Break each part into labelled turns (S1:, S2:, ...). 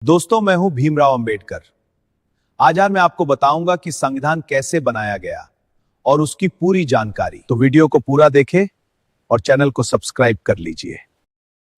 S1: दोस्तों, मैं हूं भीमराव अंबेडकर। आज मैं आपको बताऊंगा कि संविधान कैसे बनाया गया और उसकी पूरी जानकारी। तो वीडियो को पूरा देखें और चैनल को सब्सक्राइब कर लीजिए।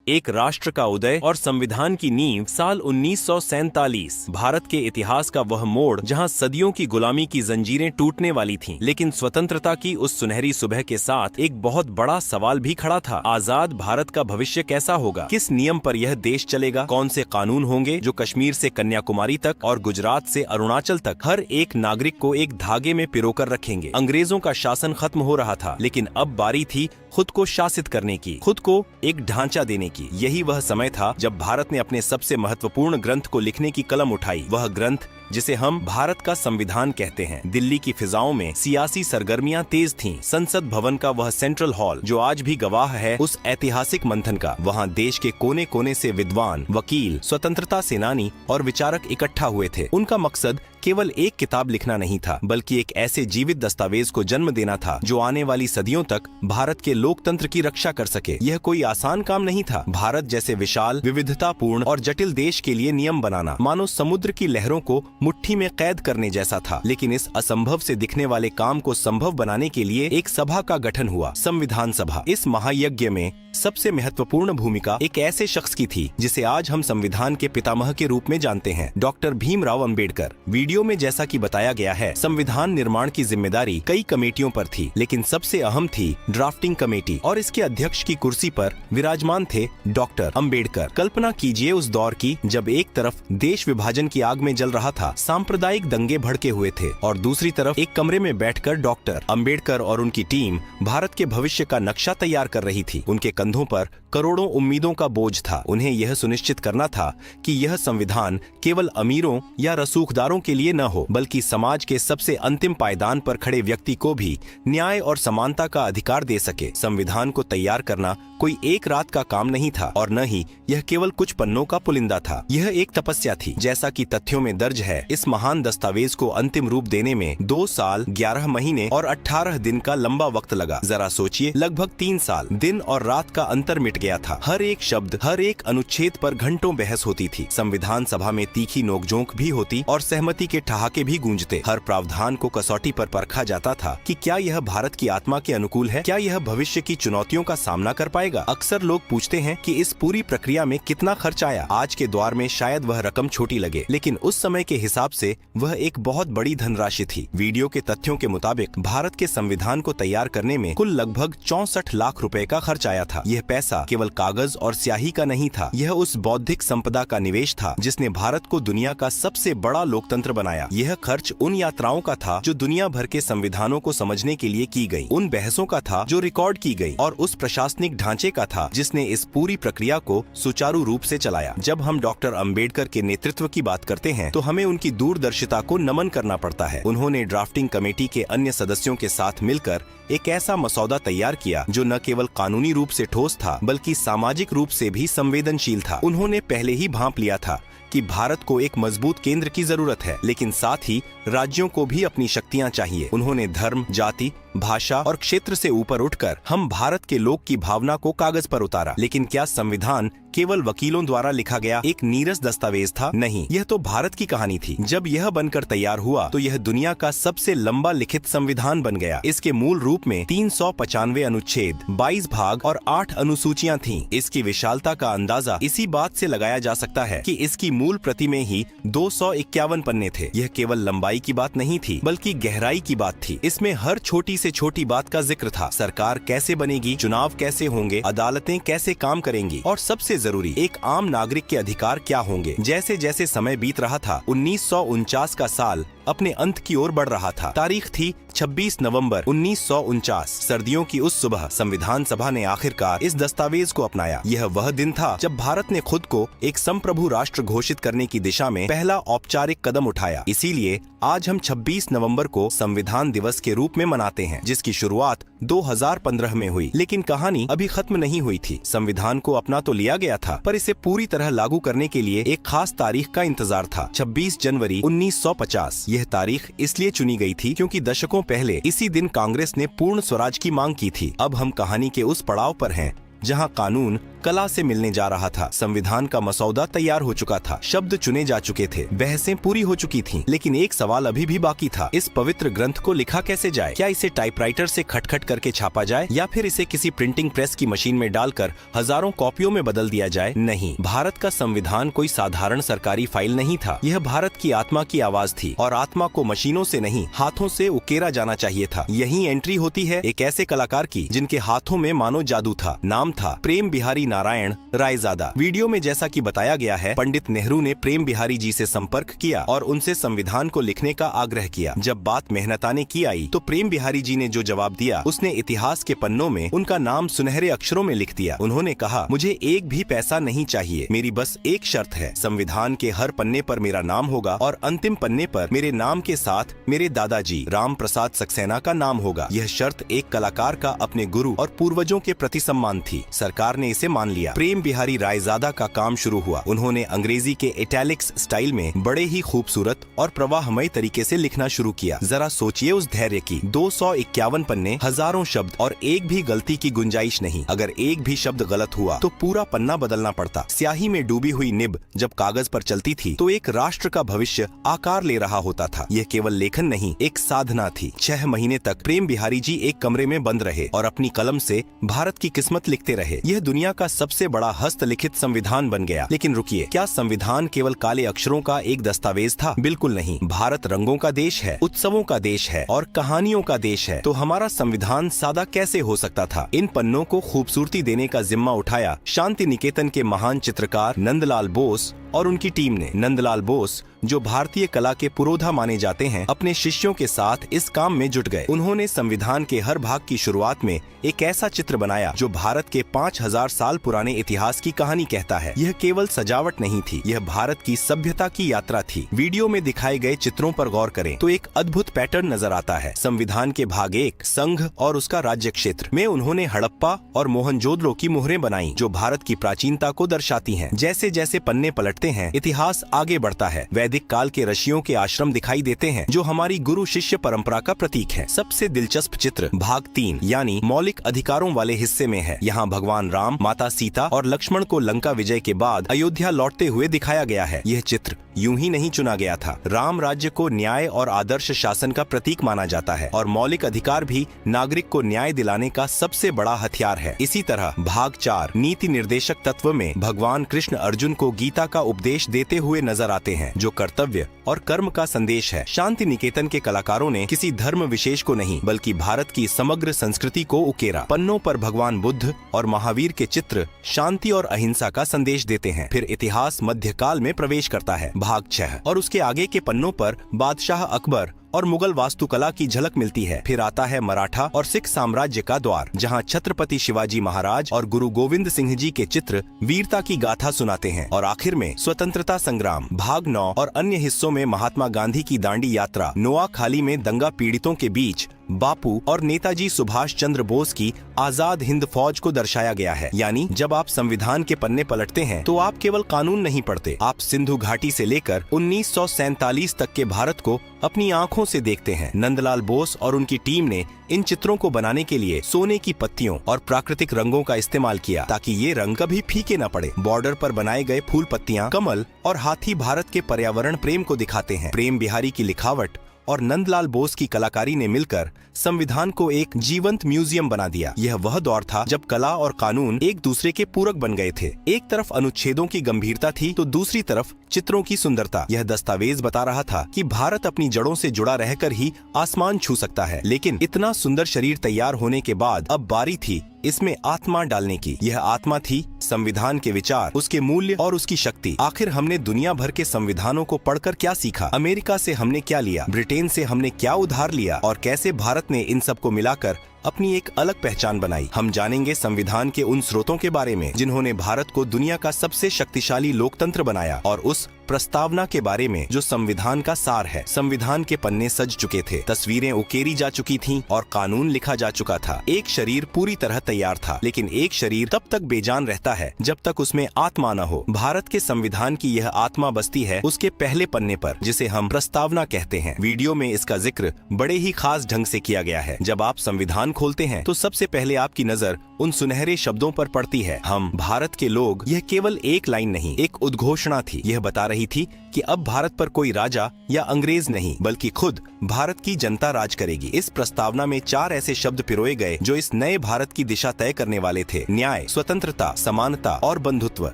S2: एक राष्ट्र का उदय और संविधान की नींव साल 1947। भारत के इतिहास का वह मोड़ जहां सदियों की गुलामी की जंजीरें टूटने वाली थीं, लेकिन स्वतंत्रता की उस सुनहरी सुबह के साथ एक बहुत बड़ा सवाल भी खड़ा था। आजाद भारत का भविष्य कैसा होगा? किस नियम पर यह देश चलेगा? कौन से कानून होंगे जो कश्मीर से कन्याकुमारी तक और गुजरात से अरुणाचल तक हर एक नागरिक को एक धागे में पिरोकर रखेंगे? अंग्रेजों का शासन खत्म हो रहा था, लेकिन अब बारी थी खुद को शासित करने की, खुद को एक ढांचा देने की। यही वह समय था जब भारत ने अपने सबसे महत्वपूर्ण ग्रंथ को लिखने की कलम उठाई। वह ग्रंथ जिसे हम भारत का संविधान कहते हैं। दिल्ली की फिजाओं में सियासी सरगर्मियां तेज थीं। संसद भवन का वह सेंट्रल हॉल जो आज भी गवाह है उस ऐतिहासिक मंथन का, वहां देश के कोने कोने से विद्वान, वकील, स्वतंत्रता सेनानी और विचारक इकट्ठा हुए थे। उनका मकसद केवल एक किताब लिखना नहीं था, बल्कि एक ऐसे जीवित दस्तावेज को जन्म देना था जो आने वाली सदियों तक भारत के लोकतंत्र की रक्षा कर सके। यह कोई आसान काम नहीं था। भारत जैसे विशाल, विविधतापूर्ण और जटिल देश के लिए नियम बनाना मानो समुद्र की लहरों को मुट्ठी में कैद करने जैसा था। लेकिन इस असंभव से दिखने वाले काम को संभव बनाने के लिए एक सभा का गठन हुआ, संविधान सभा। इस महायज्ञ में सबसे महत्वपूर्ण भूमिका एक ऐसे शख्स की थी जिसे आज हम संविधान के पितामह के रूप में जानते हैं, डॉक्टर भीमराव अंबेडकर। वीडियो में जैसा कि बताया गया है, संविधान निर्माण की जिम्मेदारी कई कमेटियों पर थी, लेकिन सबसे अहम थी ड्राफ्टिंग कमेटी, और इसके अध्यक्ष की कुर्सी पर विराजमान थे डॉक्टर अंबेडकर। कल्पना कीजिए उस दौर की जब एक तरफ देश विभाजन की आग में जल रहा था, सांप्रदायिक दंगे भड़के हुए थे, और दूसरी तरफ एक कमरे में बैठकर डॉक्टर अंबेडकर और उनकी टीम भारत के भविष्य का नक्शा तैयार कर रही थी। उनके कंधों पर करोड़ों उम्मीदों का बोझ था। उन्हें यह सुनिश्चित करना था कि यह संविधान केवल अमीरों या रसूखदारों के लिए न हो, बल्कि समाज के सबसे अंतिम पायदान पर खड़े व्यक्ति को भी न्याय और समानता का अधिकार दे सके। संविधान को तैयार करना कोई एक रात का काम नहीं था, और न ही यह केवल कुछ पन्नों का पुलिंदा था। यह एक तपस्या थी। जैसा कि तथ्यों में दर्ज है, इस महान दस्तावेज को अंतिम रूप देने में 2 साल 11 महीने और 18 दिन का लंबा वक्त लगा। जरा सोचिए, लगभग 3 साल। दिन और रात का अंतर मिट गया था। हर एक शब्द, हर एक अनुच्छेद पर घंटों बहस होती थी। संविधान सभा में तीखी नोकझोंक भी होती और सहमति के ठहाके भी गूंजते। हर प्रावधान को कसौटी पर परखा जाता था कि क्या यह भारत की आत्मा के अनुकूल है, क्या यह भविष्य की चुनौतियों का सामना कर पाएगा। अक्सर लोग पूछते हैं कि इस पूरी प्रक्रिया में कितना खर्च आया। आज के दौर में शायद वह रकम छोटी लगे, लेकिन उस समय के हिसाब से वह एक बहुत बड़ी धनराशि थी। वीडियो के तथ्यों के मुताबिक भारत के संविधान को तैयार करने में कुल लगभग 64 लाख रुपए का खर्च आया था। यह पैसा केवल कागज और स्याही का नहीं था, यह उस बौद्धिक संपदा का निवेश था जिसने भारत को दुनिया का सबसे बड़ा लोकतंत्र बनाया। यह खर्च उन यात्राओं का था जो दुनिया भर के संविधानों को समझने के लिए की गई, उन बहसों का था जो रिकॉर्ड की गई, और उस प्रशासनिक ढांचे का था जिसने इस पूरी प्रक्रिया को सुचारू रूप से चलाया। जब हम डॉक्टर अंबेडकर के नेतृत्व की बात करते हैं तो हमें उनकी दूरदर्शिता को नमन करना पड़ता है। उन्होंने ड्राफ्टिंग कमेटी के अन्य सदस्यों के साथ मिलकर एक ऐसा मसौदा तैयार किया जो न केवल कानूनी रूप से ठोस था, बल्कि सामाजिक रूप से भी संवेदनशील था। उन्होंने पहले ही भांप लिया था कि भारत को एक मजबूत केंद्र की जरूरत है, लेकिन साथ ही राज्यों को भी अपनी शक्तियां चाहिए। उन्होंने धर्म, जाति, भाषा और क्षेत्र से ऊपर उठकर हम भारत के लोग की भावना को कागज पर उतारा। लेकिन क्या संविधान केवल वकीलों द्वारा लिखा गया एक नीरस दस्तावेज था? नहीं, यह तो भारत की कहानी थी। जब यह बनकर तैयार हुआ तो यह दुनिया का सबसे लंबा लिखित संविधान बन गया। इसके मूल रूप में 395 अनुच्छेद, 22 भाग और 8 अनुसूचियां थीं। इसकी विशालता का अंदाजा इसी बात से लगाया जा सकता है कि इसकी मूल प्रति में ही 251 पन्ने थे। यह केवल लंबाई की बात नहीं थी, बल्कि गहराई की बात थी। इसमें हर छोटी से छोटी बात का जिक्र था। सरकार कैसे बनेगी, चुनाव कैसे होंगे, अदालतें कैसे काम करेंगी, और सबसे जरूरी, एक आम नागरिक के अधिकार क्या होंगे। जैसे जैसे समय बीत रहा था, 1949 का साल अपने अंत की ओर बढ़ रहा था। तारीख थी 26 नवंबर 1949। सर्दियों की उस सुबह संविधान सभा ने आखिरकार इस दस्तावेज को अपनाया। यह वह दिन था जब भारत ने खुद को एक संप्रभु राष्ट्र घोषित करने की दिशा में पहला औपचारिक कदम उठाया। इसीलिए आज हम 26 नवंबर को संविधान दिवस के रूप में मनाते हैं, जिसकी शुरुआत 2015 में हुई। लेकिन कहानी अभी खत्म नहीं हुई थी। संविधान को अपना तो लिया गया था, पर इसे पूरी तरह लागू करने के लिए एक खास तारीख का इंतजार था, 26 जनवरी 1950। यह तारीख इसलिए चुनी गई थी क्योंकि दशकों पहले इसी दिन कांग्रेस ने पूर्ण स्वराज की मांग की थी। अब हम कहानी के उस पड़ाव पर हैं जहां कानून कला से मिलने जा रहा था। संविधान का मसौदा तैयार हो चुका था, शब्द चुने जा चुके थे, बहसें पूरी हो चुकी थीं, लेकिन एक सवाल अभी भी बाकी था। इस पवित्र ग्रंथ को लिखा कैसे जाए? क्या इसे टाइपराइटर से खटखट करके छापा जाए या फिर इसे किसी प्रिंटिंग प्रेस की मशीन में डालकर हजारों कॉपियों में बदल दिया जाए? नहीं, भारत का संविधान कोई साधारण सरकारी फाइल नहीं था। यह भारत की आत्मा की आवाज थी और आत्मा को मशीनों से नहीं, हाथों से उकेरा जाना चाहिए था। यही एंट्री होती है एक ऐसे कलाकार की जिनके हाथों में मानो जादू था। नाम था प्रेम बिहारी नारायण रायजादा। वीडियो में जैसा कि बताया गया है, पंडित नेहरू ने प्रेम बिहारी जी से संपर्क किया और उनसे संविधान को लिखने का आग्रह किया। जब बात मेहनताने की आई तो प्रेम बिहारी जी ने जो जवाब दिया, उसने इतिहास के पन्नों में उनका नाम सुनहरे अक्षरों में लिख दिया। उन्होंने कहा, मुझे एक भी पैसा नहीं चाहिए, मेरी बस एक शर्त है, संविधान के हर पन्ने पर मेरा नाम होगा और अंतिम पन्ने पर मेरे नाम के साथ मेरे दादाजी राम प्रसाद सक्सेना का नाम होगा। यह शर्त एक कलाकार का अपने गुरु और पूर्वजों के प्रति सम्मान थी। सरकार ने इसे मान लिया। प्रेम बिहारी रायजादा का काम शुरू हुआ। उन्होंने अंग्रेजी के इटैलिक्स स्टाइल में बड़े ही खूबसूरत और प्रवाहमय तरीके से लिखना शुरू किया। जरा सोचिए उस धैर्य की। 251 पन्ने, हजारों शब्द और एक भी गलती की गुंजाइश नहीं। अगर एक भी शब्द गलत हुआ तो पूरा पन्ना बदलना पड़ता। स्याही में डूबी हुई निब जब कागज पर चलती थी तो एक राष्ट्र का भविष्य आकार ले रहा होता था। यह केवल लेखन नहीं, एक साधना थी। 6 महीने तक प्रेम बिहारी जी एक कमरे में बंद रहे और अपनी कलम से भारत की किस्मत लिखते रहे। यह दुनिया का सबसे बड़ा हस्तलिखित संविधान बन गया। लेकिन रुकिए, क्या संविधान केवल काले अक्षरों का एक दस्तावेज था? बिल्कुल नहीं। भारत रंगों का देश है, उत्सवों का देश है और कहानियों का देश है। तो हमारा संविधान सादा कैसे हो सकता था? इन पन्नों को खूबसूरती देने का जिम्मा उठाया शांति निकेतन के महान चित्रकार नंदलाल बोस और उनकी टीम ने। नंदलाल बोस, जो भारतीय कला के पुरोधा माने जाते हैं, अपने शिष्यों के साथ इस काम में जुट गए। उन्होंने संविधान के हर भाग की शुरुआत में एक ऐसा चित्र बनाया जो भारत के 5000 साल पुराने इतिहास की कहानी कहता है। यह केवल सजावट नहीं थी, यह भारत की सभ्यता की यात्रा थी। वीडियो में दिखाए गए चित्रों पर गौर करें तो एक अद्भुत पैटर्न नजर आता है। संविधान के भाग 1, संघ और उसका राज्य क्षेत्र में उन्होंने हड़प्पा और मोहनजोदड़ो की मोहरें बनाई जो भारत की प्राचीनता को दर्शाती हैं। जैसे जैसे पन्ने पलटते हैं, इतिहास आगे बढ़ता है। वैदिक काल के ऋषियों के आश्रम दिखाई देते हैं जो हमारी गुरु शिष्य परंपरा का प्रतीक है। सबसे दिलचस्प चित्र भाग 3 यानी मौलिक अधिकारों वाले हिस्से में है। यहाँ भगवान राम, माता सीता और लक्ष्मण को लंका विजय के बाद अयोध्या लौटते हुए दिखाया गया है। यह चित्र यूं ही नहीं चुना गया था। राम राज्य को न्याय और आदर्श शासन का प्रतीक माना जाता है और मौलिक अधिकार भी नागरिक को न्याय दिलाने का सबसे बड़ा हथियार है। इसी तरह भाग 4 नीति निर्देशक तत्व में भगवान कृष्ण अर्जुन को गीता का उपदेश देते हुए नजर आते हैं जो कर्तव्य और कर्म का संदेश है। शांति निकेतन के कलाकारों ने किसी धर्म विशेष को नहीं बल्कि भारत की समग्र संस्कृति को उकेरा। पन्नों पर भगवान बुद्ध और महावीर के चित्र शांति और अहिंसा का संदेश देते हैं। फिर इतिहास मध्यकाल में प्रवेश करता है। भाग 6 और उसके आगे के पन्नों पर बादशाह अकबर और मुगल वास्तुकला की झलक मिलती है। फिर आता है मराठा और सिख साम्राज्य का द्वार जहां छत्रपति शिवाजी महाराज और गुरु गोविंद सिंह जी के चित्र वीरता की गाथा सुनाते हैं। और आखिर में स्वतंत्रता संग्राम भाग 9 और अन्य हिस्सों में महात्मा गांधी की दांडी यात्रा, नोआखाली में दंगा पीड़ितों के बीच बापू और नेताजी सुभाष चंद्र बोस की आजाद हिंद फौज को दर्शाया गया है। यानी जब आप संविधान के पन्ने पलटते हैं तो आप केवल कानून नहीं पढ़ते, आप सिंधु घाटी से लेकर 1947 तक के भारत को अपनी आंखों से देखते हैं। नंदलाल बोस और उनकी टीम ने इन चित्रों को बनाने के लिए सोने की पत्तियों और प्राकृतिक रंगों का इस्तेमाल किया ताकि ये रंग कभी फीके न पड़े। बॉर्डर पर बनाए गए फूल पत्तियां, कमल और हाथी भारत के पर्यावरण प्रेम को दिखाते हैं। प्रेम बिहारी की लिखावट और नंदलाल बोस की कलाकारी ने मिलकर संविधान को एक जीवंत म्यूजियम बना दिया। यह वह दौर था जब कला और कानून एक दूसरे के पूरक बन गए थे। एक तरफ अनुच्छेदों की गंभीरता थी तो दूसरी तरफ चित्रों की सुंदरता। यह दस्तावेज बता रहा था कि भारत अपनी जड़ों से जुड़ा रहकर ही आसमान छू सकता है। लेकिन इतना सुंदर शरीर तैयार होने के बाद अब बारी थी इसमें आत्मा डालने की। यह आत्मा थी संविधान के विचार, उसके मूल्य और उसकी शक्ति। आखिर हमने दुनिया भर के संविधानों को पढ़कर क्या सीखा? अमेरिका से हमने क्या लिया? ब्रिटेन से हमने क्या उधार लिया? और कैसे भारत ने इन सब को मिलाकर अपनी एक अलग पहचान बनाई? हम जानेंगे संविधान के उन स्रोतों के बारे में जिन्होंने भारत को दुनिया का सबसे शक्तिशाली लोकतंत्र बनाया और उस प्रस्तावना के बारे में जो संविधान का सार है। संविधान के पन्ने सज चुके थे, तस्वीरें उकेरी जा चुकी थीं और कानून लिखा जा चुका था। एक शरीर पूरी तरह तैयार था, लेकिन एक शरीर तब तक बेजान रहता है जब तक उसमें आत्मा न हो। भारत के संविधान की यह आत्मा बसती है उसके पहले पन्ने पर, जिसे हम प्रस्तावना कहते हैं। वीडियो में इसका जिक्र बड़े ही खास ढंग से किया गया है। जब आप संविधान खोलते हैं तो सबसे पहले आपकी नजर उन सुनहरे शब्दों पर पड़ती है, हम भारत के लोग। यह केवल एक लाइन नहीं, एक उद्घोषणा थी। यह बता रही थी कि अब भारत पर कोई राजा या अंग्रेज नहीं, बल्कि खुद भारत की जनता राज करेगी। इस प्रस्तावना में 4 ऐसे शब्द पिरोए गए जो इस नए भारत की दिशा तय करने वाले थे: न्याय, स्वतंत्रता, समानता और बंधुत्व।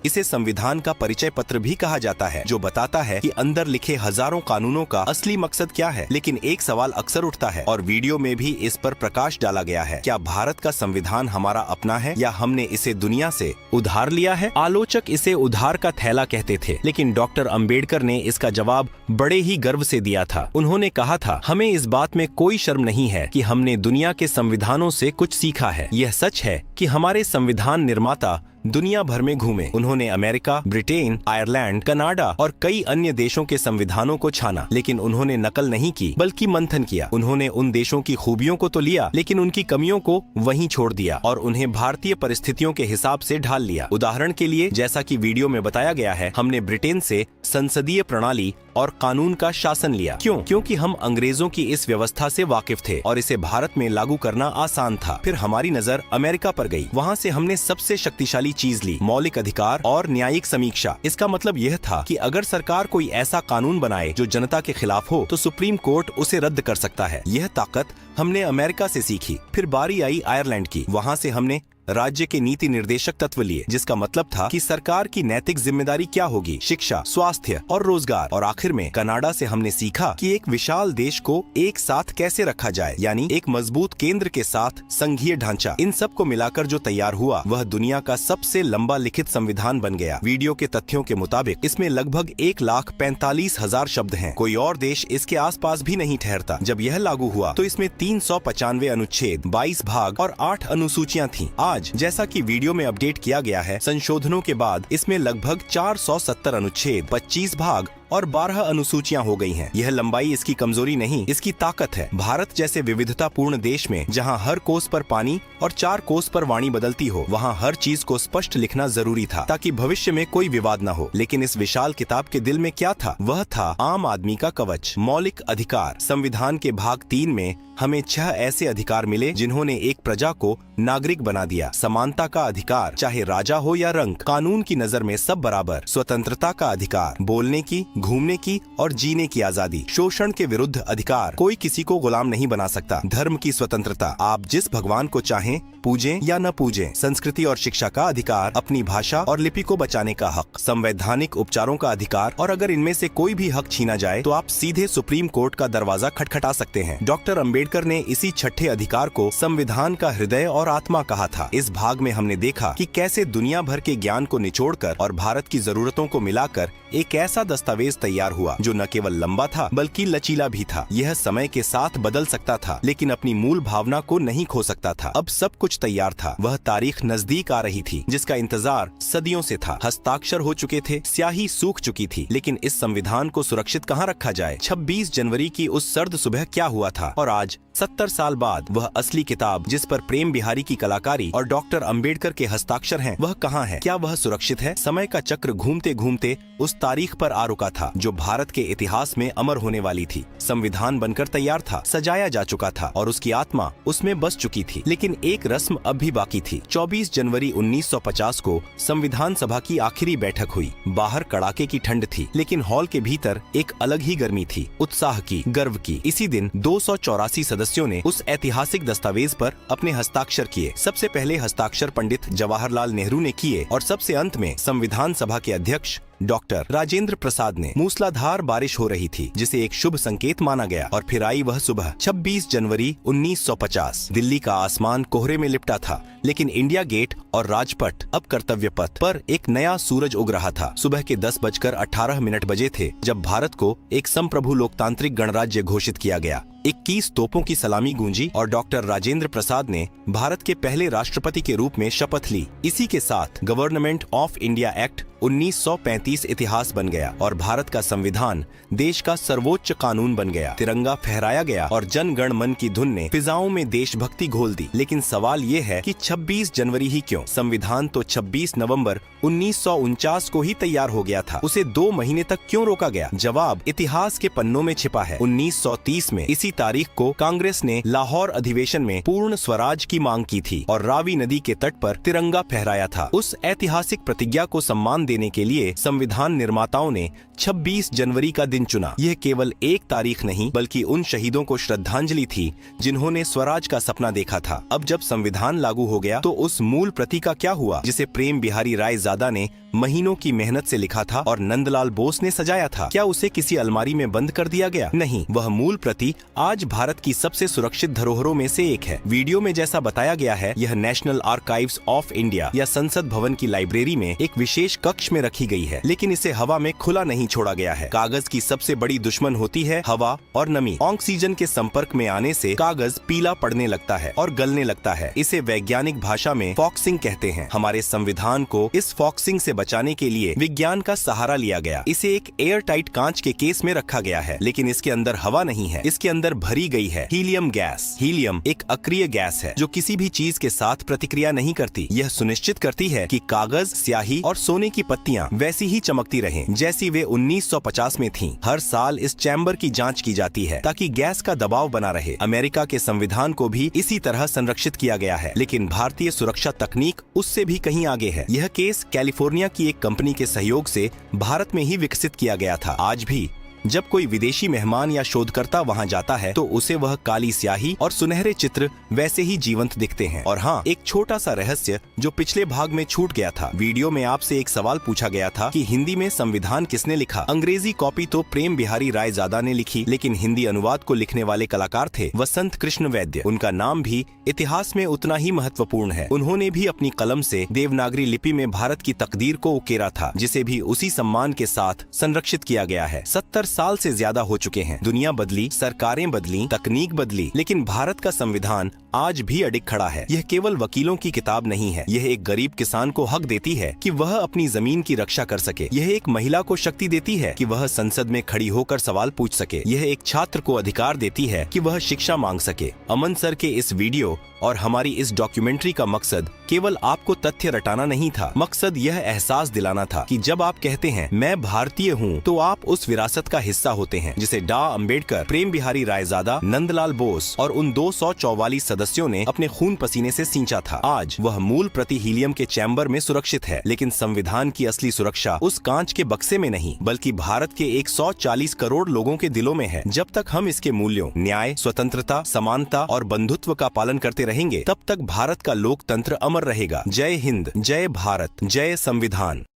S2: इसे संविधान का परिचय पत्र भी कहा जाता है, जो बताता है कि अंदर लिखे हजारों कानूनों का असली मकसद क्या है। लेकिन एक सवाल अक्सर उठता है और वीडियो में भी इस पर प्रकाश डाला गया है: क्या भारत का संविधान हमारा अपना है या हमने इसे दुनिया से उधार लिया है? आलोचक इसे उधार का थैला कहते थे, लेकिन डॉक्टर अंबेडकर ने इसका जवाब बड़े ही गर्व से दिया था। उन्होंने कहा था, हमें इस बात में कोई शर्म नहीं है कि हमने दुनिया के संविधानों से कुछ सीखा है। यह सच है कि हमारे संविधान निर्माता दुनिया भर में घूमे। उन्होंने अमेरिका, ब्रिटेन, आयरलैंड, कनाडा और कई अन्य देशों के संविधानों को छाना, लेकिन उन्होंने नकल नहीं की बल्कि मंथन किया। उन्होंने उन देशों की खूबियों को तो लिया, लेकिन उनकी कमियों को वहीं छोड़ दिया और उन्हें भारतीय परिस्थितियों के हिसाब से ढाल लिया। उदाहरण के लिए, जैसा कि वीडियो में बताया गया है, हमने ब्रिटेन से संसदीय प्रणाली और कानून का शासन लिया। क्यों? क्योंकि हम अंग्रेजों की इस व्यवस्था से वाकिफ थे और इसे भारत में लागू करना आसान था। फिर हमारी नजर अमेरिका पर गई। वहाँ से हमने सबसे शक्तिशाली चीज ली: मौलिक अधिकार और न्यायिक समीक्षा। इसका मतलब यह था कि अगर सरकार कोई ऐसा कानून बनाए जो जनता के खिलाफ हो, तो सुप्रीम कोर्ट उसे रद्द कर सकता है। यह ताकत हमने अमेरिका से सीखी। फिर बारी आई आयरलैंड की। वहाँ से हमने राज्य के नीति निर्देशक तत्व लिए, जिसका मतलब था कि सरकार की नैतिक जिम्मेदारी क्या होगी: शिक्षा, स्वास्थ्य और रोजगार। और आखिर में कनाडा से हमने सीखा कि एक विशाल देश को एक साथ कैसे रखा जाए, यानी एक मजबूत केंद्र के साथ संघीय ढांचा। इन सब को मिलाकर जो तैयार हुआ, वह दुनिया का सबसे लंबा लिखित संविधान बन गया। वीडियो के तथ्यों के मुताबिक इसमें लगभग 1,45,000 शब्द हैं। कोई और देश इसके आसपास भी नहीं ठहरता। जब यह लागू हुआ तो इसमें 395 अनुच्छेद, 22 भाग और 8 अनुसूचियां थीं। आज जैसा कि वीडियो में अपडेट किया गया है, संशोधनों के बाद इसमें लगभग 470 अनुच्छेद, 25 भाग और 12 अनुसूचियां हो गई हैं। यह लंबाई इसकी कमजोरी नहीं, इसकी ताकत है। भारत जैसे विविधतापूर्ण देश में, जहां हर कोस पर पानी और 4 कोस पर वाणी बदलती हो, वहां हर चीज को स्पष्ट लिखना जरूरी था ताकि भविष्य में कोई विवाद न हो। लेकिन इस विशाल किताब के दिल में क्या था? वह था आम आदमी का कवच, मौलिक अधिकार। संविधान के भाग 3 में हमें 6 ऐसे अधिकार मिले जिन्होंने एक प्रजा को नागरिक बना दिया। समानता का अधिकार, चाहे राजा हो या रंक, कानून की नजर में सब बराबर। स्वतंत्रता का अधिकार, बोलने की, घूमने की और जीने की आजादी। शोषण के विरुद्ध अधिकार, कोई किसी को गुलाम नहीं बना सकता। धर्म की स्वतंत्रता, आप जिस भगवान को चाहें पूजें या न पूजें। संस्कृति और शिक्षा का अधिकार, अपनी भाषा और लिपि को बचाने का हक। संवैधानिक उपचारों का अधिकार, और अगर इनमें से कोई भी हक छीना जाए तो आप सीधे सुप्रीम कोर्ट का दरवाजा खटखटा सकते हैं। डॉक्टर अंबेडकर ने इसी छठे अधिकार को संविधान का हृदय और आत्मा कहा था। इस भाग में हमने देखा कि कैसे दुनिया भर के ज्ञान को निचोड़कर और भारत की जरूरतों को मिलाकर एक ऐसा दस्तावेज तैयार हुआ जो न केवल लंबा था बल्कि लचीला भी था। यह समय के साथ बदल सकता था, लेकिन अपनी मूल भावना को नहीं खो सकता था। अब सब कुछ तैयार था। वह तारीख नजदीक आ रही थी जिसका इंतजार सदियों से था। हस्ताक्षर हो चुके थे, स्याही सूख चुकी थी, लेकिन इस संविधान को सुरक्षित कहाँ रखा जाए? 26 जनवरी की उस सर्द सुबह क्या हुआ था? और आज 70 साल बाद वह असली किताब जिस पर प्रेम बिहारी की कलाकारी और डॉक्टर अंबेडकर के हस्ताक्षर हैं, वह कहाँ है? क्या वह सुरक्षित है? समय का चक्र घूमते घूमते उस तारीख पर आ रुका था जो भारत के इतिहास में अमर होने वाली थी। संविधान बनकर तैयार था, सजाया जा चुका था और उसकी आत्मा उसमें बस चुकी थी, लेकिन एक रस्म अब भी बाकी थी। 24 जनवरी 1950 को संविधान सभा की आखिरी बैठक हुई। बाहर कड़ाके की ठंड थी, लेकिन हॉल के भीतर एक अलग ही गर्मी थी, उत्साह की, गर्व की। इसी दिन 284 सदस्यों ने उस ऐतिहासिक दस्तावेज पर अपने हस्ताक्षर किए। सबसे पहले हस्ताक्षर पंडित जवाहरलाल नेहरू ने किए और सबसे अंत में संविधान सभा के अध्यक्ष डॉक्टर राजेंद्र प्रसाद ने। मूसलाधार बारिश हो रही थी जिसे एक शुभ संकेत माना गया। और फिर आई वह सुबह, 26 जनवरी 1950। दिल्ली का आसमान कोहरे में लिपटा था, लेकिन इंडिया गेट और राजपथ, अब कर्तव्य पथ पर, एक नया सूरज उग रहा था। सुबह के 10:18 बजे थे जब भारत को एक संप्रभु लोकतांत्रिक गणराज्य घोषित किया गया। 21 तोपों की सलामी गूंजी और डॉक्टर राजेंद्र प्रसाद ने भारत के पहले राष्ट्रपति के रूप में शपथ ली। इसी के साथ गवर्नमेंट ऑफ इंडिया एक्ट 1935 इतिहास बन गया और भारत का संविधान देश का सर्वोच्च कानून बन गया। तिरंगा फहराया गया और जन गण मन की धुन ने फिजाओं में देशभक्ति घोल दी। लेकिन सवाल ये है कि 26 जनवरी ही क्यों? संविधान तो 26 नवंबर 1949 को ही तैयार हो गया था। उसे 2 महीने तक क्यों रोका गया? जवाब इतिहास के पन्नों में छिपा है। 1930 में इसी तारीख को कांग्रेस ने लाहौर अधिवेशन में पूर्ण स्वराज की मांग की थी और रावी नदी के तट पर तिरंगा फहराया था। उस ऐतिहासिक प्रतिज्ञा को सम्मान देने के लिए संविधान निर्माताओं ने 26 जनवरी का दिन चुना। यह केवल एक तारीख नहीं बल्कि उन शहीदों को श्रद्धांजलि थी जिन्होंने स्वराज का सपना देखा था। अब जब संविधान लागू हो गया तो उस मूल प्रति का क्या हुआ जिसे प्रेम बिहारी रायजादा ने महीनों की मेहनत से लिखा था और नंदलाल बोस ने सजाया था? क्या उसे किसी अलमारी में बंद कर दिया गया? नहीं, वह मूल प्रति आज भारत की सबसे सुरक्षित धरोहरों में से एक है। वीडियो में जैसा बताया गया है, यह नेशनल आर्काइव्स ऑफ इंडिया या संसद भवन की लाइब्रेरी में एक विशेष कक्ष में रखी गई है, लेकिन इसे हवा में खुला नहीं छोड़ा गया है। कागज की सबसे बड़ी दुश्मन होती है हवा और नमी। ऑक्सीजन के संपर्क में आने से कागज पीला पड़ने लगता है और गलने लगता है। इसे वैज्ञानिक भाषा में फॉक्सिंग कहते हैं। हमारे संविधान को इस फॉक्सिंग से बचाने के लिए विज्ञान का सहारा लिया गया। इसे एक एयर टाइट कांच के केस में रखा गया है, लेकिन इसके अंदर हवा नहीं है। इसके अंदर भरी गई है हीलियम गैस। हीलियम एक अक्रिय गैस है जो किसी भी चीज के साथ प्रतिक्रिया नहीं करती। यह सुनिश्चित करती है कि कागज, स्याही और सोने की पत्तियां वैसी ही चमकती रहें जैसी वे 1950 में थीं। हर साल इस चैम्बर की जांच की जाती है ताकि गैस का दबाव बना रहे। अमेरिका के संविधान को भी इसी तरह संरक्षित किया गया है, लेकिन भारतीय सुरक्षा तकनीक उससे भी कहीं आगे है। यह केस कैलिफोर्निया की एक कंपनी के सहयोग से भारत में ही विकसित किया गया था। आज भी जब कोई विदेशी मेहमान या शोधकर्ता वहां जाता है तो उसे वह काली स्याही और सुनहरे चित्र वैसे ही जीवंत दिखते हैं। और हाँ, एक छोटा सा रहस्य जो पिछले भाग में छूट गया था। वीडियो में आपसे एक सवाल पूछा गया था कि हिंदी में संविधान किसने लिखा? अंग्रेजी कॉपी तो प्रेम बिहारी रायजादा ने लिखी, लेकिन हिंदी अनुवाद को लिखने वाले कलाकार थे वसंत कृष्ण वैद्य। उनका नाम भी इतिहास में उतना ही महत्वपूर्ण है। उन्होंने भी अपनी कलम से देवनागरी लिपि में भारत की तकदीर को उकेरा था, जिसे भी उसी सम्मान के साथ संरक्षित किया गया है। 70 साल से ज्यादा हो चुके हैं। दुनिया बदली, सरकारें बदली, तकनीक बदली, लेकिन भारत का संविधान आज भी अडिग खड़ा है। यह केवल वकीलों की किताब नहीं है। यह एक गरीब किसान को हक देती है कि वह अपनी जमीन की रक्षा कर सके। यह एक महिला को शक्ति देती है कि वह संसद में खड़ी होकर सवाल पूछ सके। यह एक छात्र को अधिकार देती है कि वह शिक्षा मांग सके। अमन सर के इस वीडियो और हमारी इस डॉक्यूमेंट्री का मकसद केवल आपको तथ्य रटाना नहीं था। मकसद यह एहसास दिलाना था कि जब आप कहते हैं मैं भारतीय हूँ, तो आप उस विरासत का हिस्सा होते हैं जिसे डॉ. अंबेडकर, प्रेम बिहारी रायजादा, नंदलाल बोस और उन 244 सदस्यों ने अपने खून पसीने से सींचा था। आज वह मूल प्रति हीलियम के चैम्बर में सुरक्षित है, लेकिन संविधान की असली सुरक्षा उस कांच के बक्से में नहीं बल्कि भारत के 140 करोड़ लोगों के दिलों में है। जब तक हम इसके मूल्यों, न्याय, स्वतंत्रता, समानता और बंधुत्व का पालन करते रहेंगे, तब तक भारत का लोकतंत्र अमर रहेगा। जय हिंद, जय भारत, जय संविधान।